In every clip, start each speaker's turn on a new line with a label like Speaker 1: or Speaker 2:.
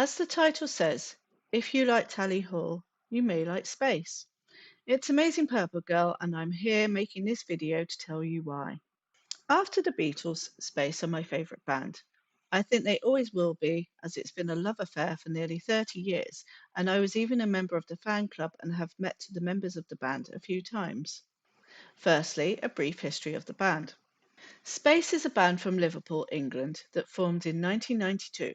Speaker 1: As the title says, if you like Tally Hall, you may like space. It's Amazing Purple Girl, and I'm here making this video to tell you why. After the Beatles, Space are my favourite band. I think they always will be, as it's been a love affair for nearly 30 years, and I was even a member of the fan club and have met the members of the band a few times. Firstly, a brief history of the band. Space is a band from Liverpool, England, that formed in 1992,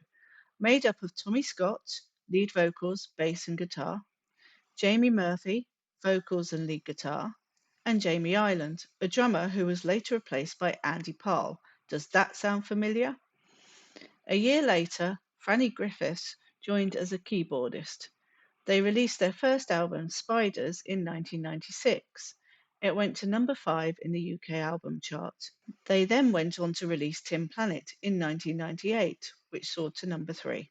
Speaker 1: made up of Tommy Scott, lead vocals, bass and guitar, Jamie Murphy, vocals and lead guitar, and Jamie Ireland, a drummer who was later replaced by Andy Parle. Does that sound familiar? A year later, Franny Griffiths joined as a keyboardist. They released their first album, Spiders, in 1996. It went to number 5 in the UK album chart. They then went on to release Tin Planet in 1998, which soared to number 3.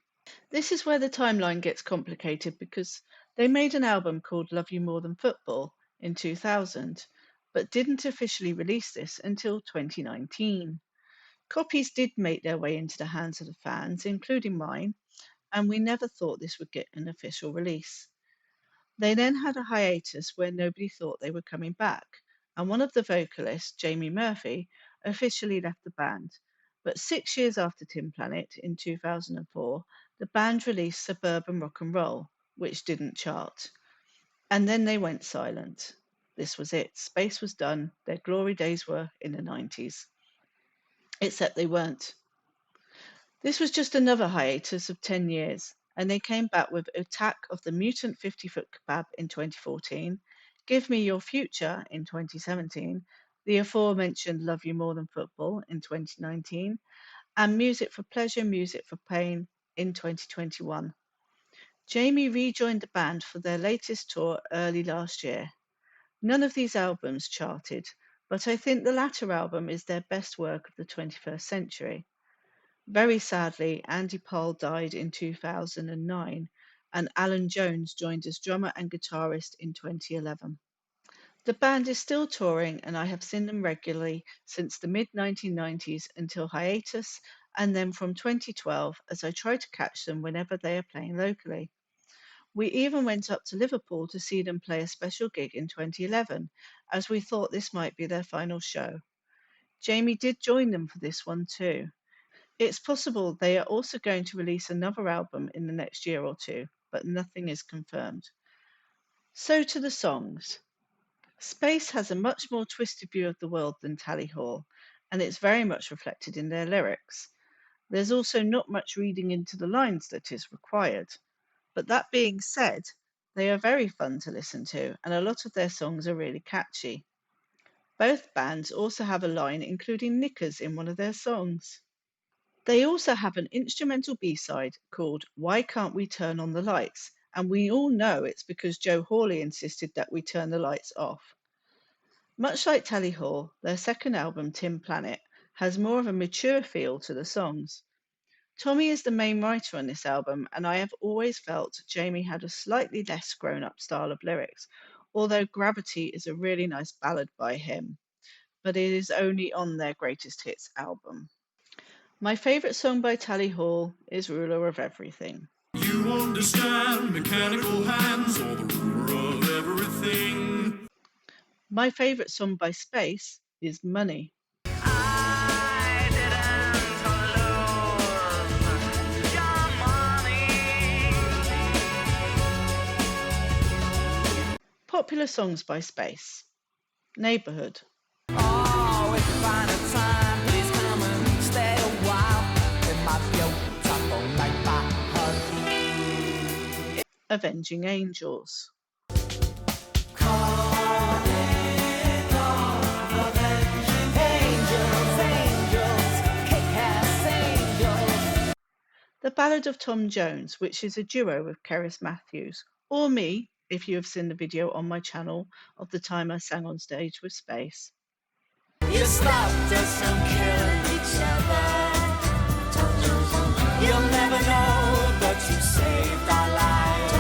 Speaker 1: This is where the timeline gets complicated because they made an album called Love You More Than Football in 2000, but didn't officially release this until 2019. Copies did make their way into the hands of the fans, including mine, and we never thought this would get an official release. They then had a hiatus where nobody thought they were coming back, and one of the vocalists, Jamie Murphy, officially left the band. But 6 years after Tin Planet, in 2004, the band released Suburban Rock and Roll, which didn't chart. And then they went silent. This was it. Space was done. Their glory days were in the 90s. Except they weren't. This was just another hiatus of 10 years, and they came back with Attack of the Mutant 50-Foot Kebab in 2014, Give Me Your Future in 2017, the aforementioned Love You More Than Football in 2019, and Music for Pleasure, Music for Pain in 2021. Jamie rejoined the band for their latest tour early last year. None of these albums charted, but I think the latter album is their best work of the 21st century. Very sadly, Andy Parle died in 2009, and Alan Jones joined as drummer and guitarist in 2011. The band is still touring, and I have seen them regularly since the mid-1990s until hiatus, and then from 2012 as I try to catch them whenever they are playing locally. We even went up to Liverpool to see them play a special gig in 2011, as we thought this might be their final show. Jamie did join them for this one too. It's possible they are also going to release another album in the next year or two, but nothing is confirmed. So to the songs. Space has a much more twisted view of the world than Tally Hall, and it's very much reflected in their lyrics. There's also not much reading into the lines that is required. But that being said, they are very fun to listen to, and a lot of their songs are really catchy. Both bands also have a line including knickers in one of their songs. They also have an instrumental B-side called Why Can't We Turn on the Lights? And we all know it's because Joe Hawley insisted that we turn the lights off. Much like Tally Hall, their second album, Tin Planet, has more of a mature feel to the songs. Tommy is the main writer on this album, and I have always felt Jamie had a slightly less grown-up style of lyrics, although Gravity is a really nice ballad by him, but it is only on their greatest hits album. My favourite song by Tally Hall is Ruler of Everything.
Speaker 2: You understand mechanical hands or the ruler of everything.
Speaker 1: My favourite song by Space is Money.
Speaker 3: I didn't lose your money.
Speaker 1: Popular songs by Space. Neighbourhood.
Speaker 3: Oh, if you find a time, please come and stay a while. It might be a trouble like my heart.
Speaker 1: Avenging Angels. The Ballad of Tom Jones, which is a duo with Cerys Matthews, or me, if you have seen the video on my channel of the time I sang on stage with Space.
Speaker 3: You stopped us from killing each other. You'll never know, but you saved our lives.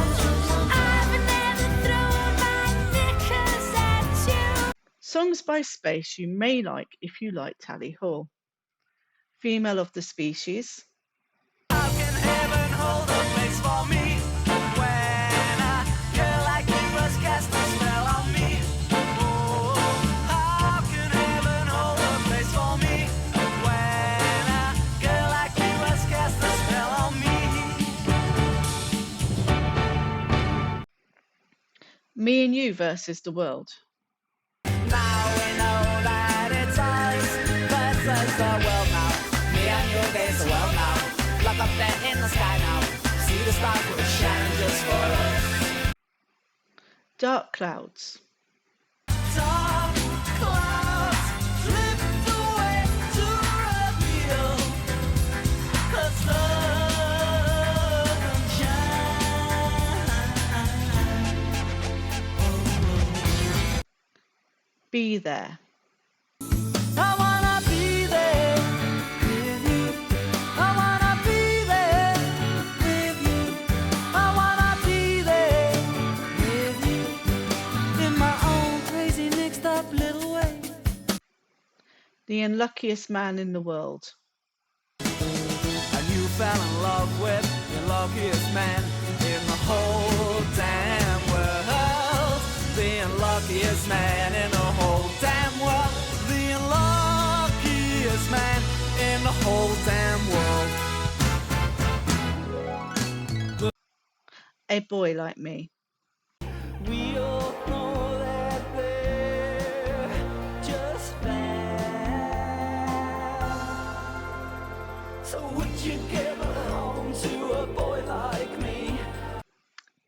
Speaker 3: I've never thrown my knickers at you.
Speaker 1: Songs by Space you may like if you like Tally Hall. Female of the Species.
Speaker 3: How can heaven hold a place
Speaker 1: Me and you versus the world.
Speaker 3: Now we know that it's us versus the world now. Me and you against the world now. Look up there in the sky now. See the stars will shine just for us.
Speaker 1: Dark clouds.
Speaker 3: Dark clouds drift away to reveal the sunshine.
Speaker 1: Be there.
Speaker 3: I wanna be there with you. I wanna be there with you. I wanna be there with you in my own crazy mixed up little way.
Speaker 1: The unluckiest man in the world.
Speaker 3: And you fell in love with the luckiest man in the whole damn world. The unluckiest man in the whole damn world. The unluckiest man in the whole damn world.
Speaker 1: A boy like me.
Speaker 3: We all know that they're just fans. So would you give a home to a boy like me?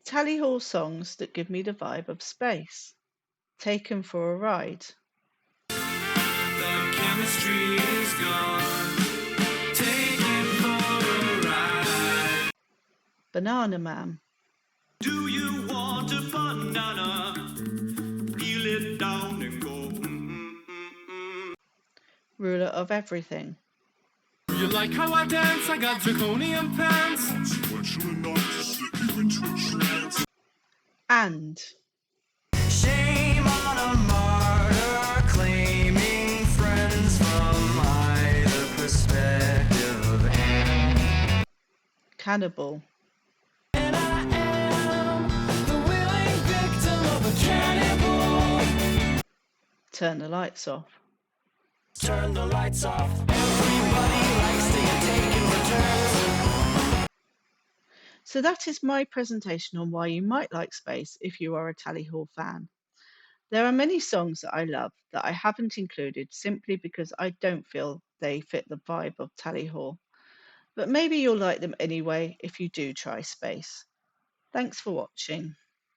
Speaker 1: Tally Hall songs that give me the vibe of space. Taken for a ride.
Speaker 2: The chemistry is gone. Take it for a ride.
Speaker 1: Banana Man.
Speaker 2: Do you want a banana? Peel it down and go.
Speaker 1: Ruler of everything.
Speaker 2: You like how I dance? I got draconian pants. Consequential enough to slip you into a trance.
Speaker 1: And
Speaker 3: Shame on a martyr claiming friends from either perspective.
Speaker 1: Cannibal.
Speaker 3: And I am the willing victim of a cannibal.
Speaker 1: Turn the lights off.
Speaker 3: Turn the lights off. Everybody likes to get taken returns.
Speaker 1: So that is my presentation on why you might like space if you are a Tally Hall fan. There are many songs that I love that I haven't included simply because I don't feel they fit the vibe of Tally Hall. But maybe you'll like them anyway if you do try space. Thanks for watching.